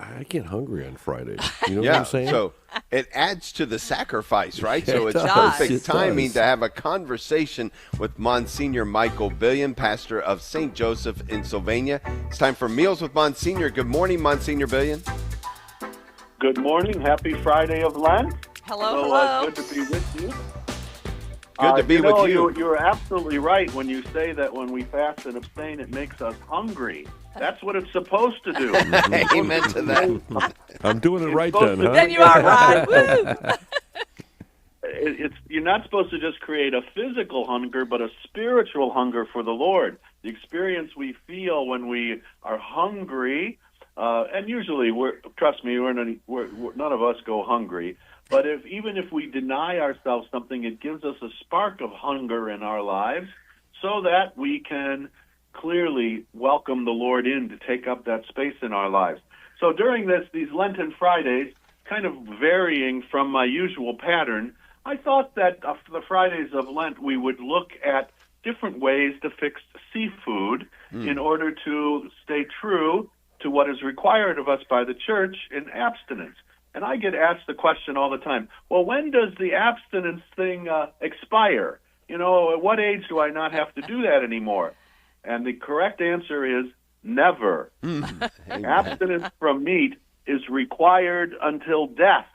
I get hungry on Fridays. You know what Yeah, I'm saying? so it adds to the sacrifice, right? So It it's does. perfect It timing does. to have a conversation with Monsignor Michael Billian, pastor of St. Joseph in Sylvania. It's time for Meals with Monsignor. Good morning, Monsignor Billian. Good morning. Happy Friday of Lent. Hello, hello. Good to be with you. Good to be with you. You're absolutely right when you say that when we fast and abstain, it makes us hungry. That's what it's supposed to do. Amen to that. I'm doing it right supposed then, to huh? Then you are, Ron. Woo! You're not supposed to just create a physical hunger, but a spiritual hunger for the Lord. The experience we feel when we are hungry, and usually, trust me, none of us go hungry. But even if we deny ourselves something, it gives us a spark of hunger in our lives so that we can clearly welcome the Lord in to take up that space in our lives. So during these Lenten Fridays, kind of varying from my usual pattern, I thought that the Fridays of Lent we would look at different ways to fix seafood in order to stay true to what is required of us by the church in abstinence. And I get asked the question all the time, well, when does the abstinence thing expire? At what age do I not have to do that anymore? And the correct answer is never. Abstinence from meat is required until death.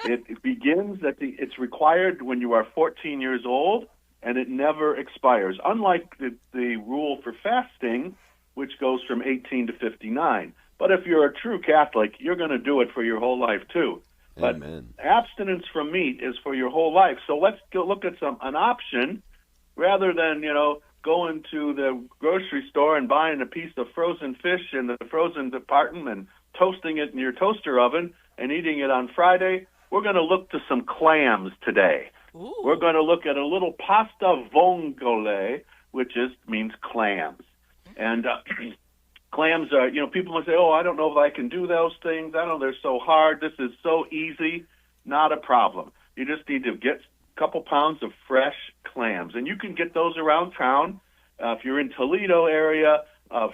It begins it's required when you are 14 years old, and it never expires. Unlike the rule for fasting, which goes from 18 to 59. But if you're a true Catholic, you're going to do it for your whole life too. But Amen. abstinence from meat is for your whole life. So let's go look at an option rather than, going to the grocery store and buying a piece of frozen fish in the frozen department and toasting it in your toaster oven and eating it on Friday. We're going to look to some clams today. Ooh. We're going to look at a little Pasta Vongole, which means clams. And clams are, people might say, oh, I don't know if I can do those things. I know they're so hard. This is so easy. Not a problem. You just need to get a couple pounds of fresh clams. And you can get those around town. If you're in Toledo area,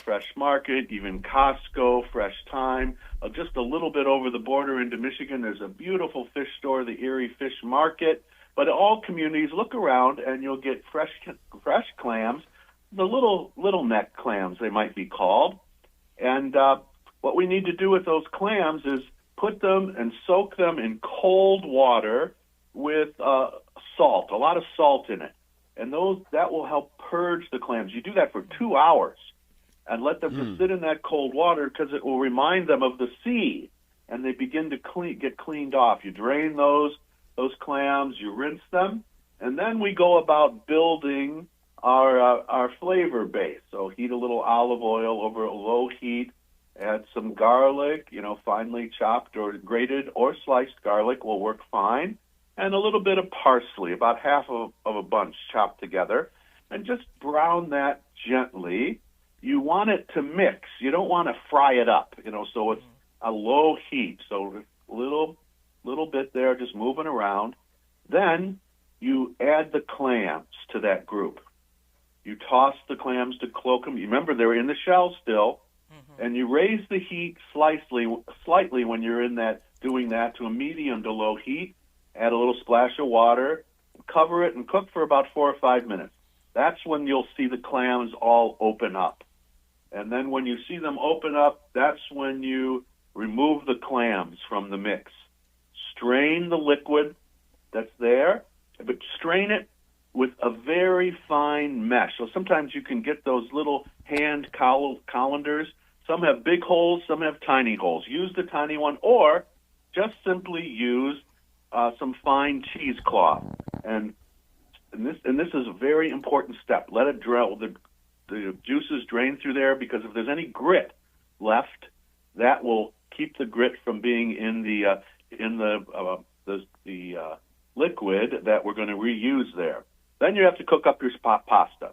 Fresh Market, even Costco, Fresh Time. Just a little bit over the border into Michigan, there's a beautiful fish store, the Erie Fish Market. But all communities, look around and you'll get fresh clams, the little neck clams they might be called. And what we need to do with those clams is put them and soak them in cold water with salt, a lot of salt in it. And that will help purge the clams. You do that for 2 hours and let them just sit in that cold water because it will remind them of the sea, and they begin to get cleaned off. You drain those clams, you rinse them, and then we go about building our flavor base. So heat a little olive oil over a low heat, add some garlic, finely chopped or grated or sliced garlic will work fine, and a little bit of parsley, about half of a bunch chopped together, and just brown that gently. You want it to mix. You don't want to fry it up, so it's a low heat. So a little bit there, just moving around. Then you add the clams to that group. You toss the clams to cloak them. You remember they're in the shell still, and you raise the heat slightly when you're doing that to a medium to low heat. Add a little splash of water, cover it, and cook for about 4 or 5 minutes. That's when you'll see the clams all open up. And then when you see them open up, that's when you remove the clams from the mix. Strain the liquid that's there, but strain it with a very fine mesh. So sometimes you can get those little hand colanders. Some have big holes, some have tiny holes. Use the tiny one, or just simply use some fine cheesecloth. And this is a very important step. Let it drain. The juices drain through there, because if there's any grit left, that will keep the grit from being in the liquid that we're going to reuse there. Then you have to cook up your pasta.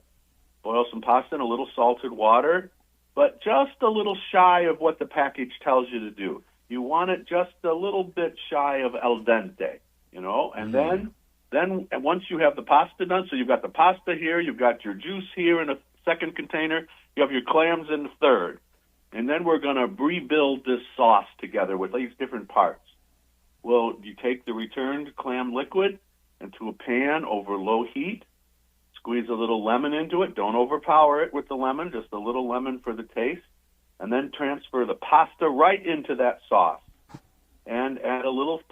Boil some pasta in a little salted water, but just a little shy of what the package tells you to do. You want it just a little bit shy of al dente, and then once you have the pasta done, so you've got the pasta here, you've got your juice here in a second container, you have your clams in the third. And then we're going to rebuild this sauce together with these different parts. Well, you take the returned clam liquid into a pan over low heat, squeeze a little lemon into it. Don't overpower it with the lemon, just a little lemon for the taste. And then transfer the pasta right into that sauce. And add a little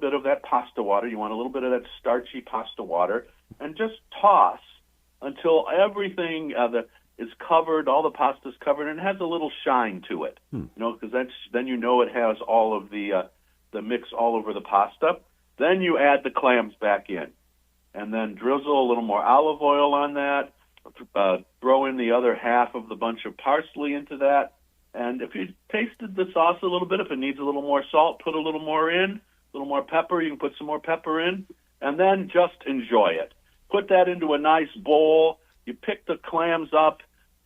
bit of that pasta water. You want a little bit of that starchy pasta water. And just toss until everything is covered, all the pasta's covered, and it has a little shine to it. Because then you know it has all of the mix all over the pasta. Then you add the clams back in, and then drizzle a little more olive oil on that. Throw in the other half of the bunch of parsley into that. And if you tasted the sauce a little bit, if it needs a little more salt, put a little more in, a little more pepper. You can put some more pepper in, and then just enjoy it. Put that into a nice bowl. You pick the clams up,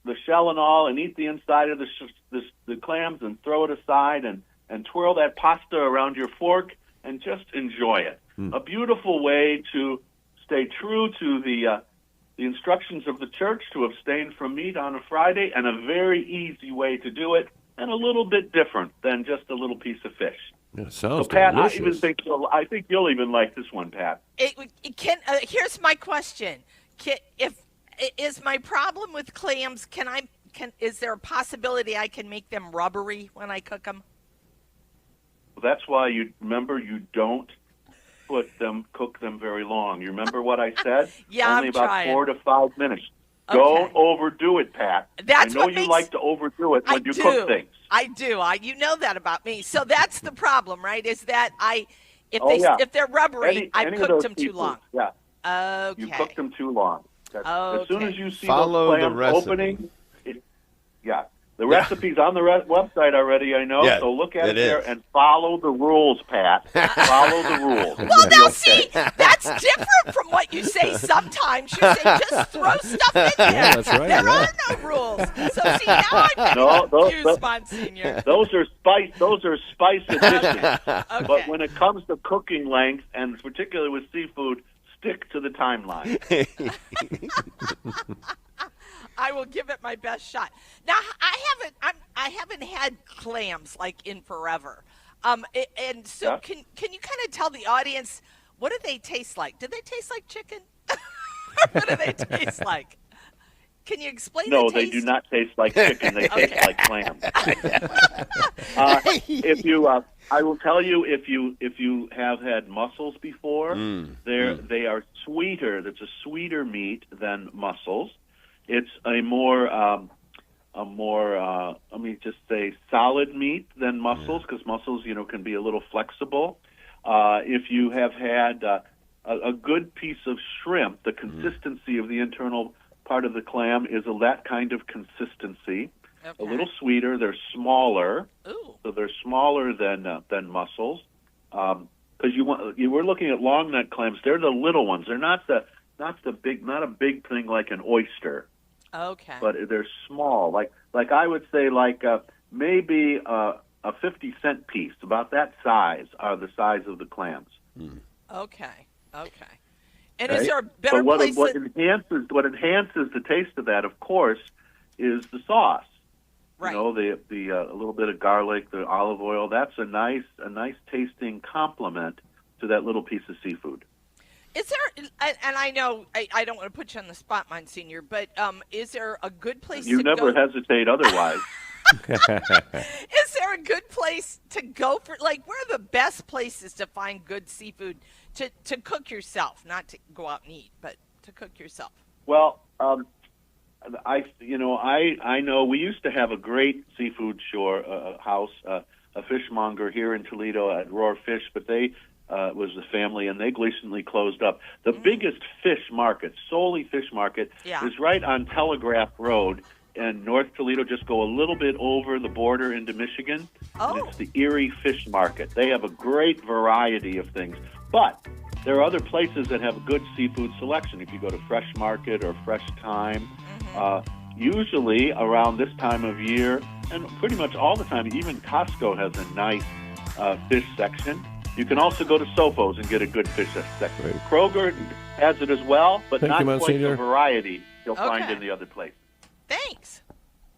the shell and all, and eat the inside of the clams and throw it aside and twirl that pasta around your fork and just enjoy it. A beautiful way to stay true to the instructions of the church to abstain from meat on a Friday, and a very easy way to do it, and a little bit different than just a little piece of fish. Yeah, sounds so, Pat, delicious. I think you'll even like this one, Pat. Here's my question: is my problem with clams? Is there a possibility I can make them rubbery when I cook them? That's why you don't cook them very long. You remember what I said? Yeah, Only I'm about trying. 4 to 5 minutes. Okay. Don't overdo it, Pat. That's I know what you makes- like to overdo it when you cook things. I do. You know that about me. So that's the problem, right? Is that if they're rubbery, I've any of cooked those them too seafoods, long. Yeah, Okay. you cooked them too long. As soon Okay. as you see Follow those the clams recipe. opening, the recipe's on the website already, I know. Yeah, so look at it it there is. and follow the rules, Pat. Follow the rules. Well, now see, that's different from what you say sometimes. You say just throw stuff in there. Yeah, that's right, There yeah. are no rules. So see, now I'm getting No, confused, Monsignor. Those are spice additions. Okay. But when it comes to cooking length, and particularly with seafood, stick to the timeline. I will give it my best shot. Now, I haven't had clams like in forever, and so Yeah. can you kind of tell the audience what do they taste like? Do they taste like chicken? What do they taste like? Can you explain? No, the they taste? do not taste like chicken. They taste Okay. like clams. I will tell you, if you have had mussels before, they are sweeter. That's a sweeter meat than mussels. It's a more let me just say solid meat than mussels, because mussels can be a little flexible. If you have had a good piece of shrimp, the consistency of the internal part of the clam is that kind of consistency. Okay. A little sweeter. They're smaller, Ooh. so they're smaller than mussels. Because you were looking at long neck clams. They're the little ones. They're not the big, not a big thing like an oyster. Okay. But they're small. Like I would say, maybe a 50-cent piece, about that size, are the size of the clams. Okay. And Right? is there a better But what place? enhances the taste of that, of course, is the sauce. Right. The a little bit of garlic, the olive oil. That's a nice tasting complement to that little piece of seafood. Is there, and I know I don't want to put you on the spot, Monsignor, but is there a good place You to never go? hesitate otherwise. Is there a good place to go for, where are the best places to find good seafood to cook yourself, not to go out and eat, but to cook yourself? Well, I know we used to have a great seafood house, a fishmonger here in Toledo at Roar Fish, but they was the family, and they recently closed up. The biggest fish market, solely fish market, is right on Telegraph Road in North Toledo. Just go a little bit over the border into Michigan, and it's the Erie Fish Market. They have a great variety of things, but there are other places that have a good seafood selection. If you go to Fresh Market or Fresh Time, usually around this time of year, and pretty much all the time, even Costco has a nice fish section. You can also go to Sofo's and get a good fish section. Right. Kroger has it as well, but Thank not you, quite Monsignor. the variety you'll find Okay. in the other places. Thanks.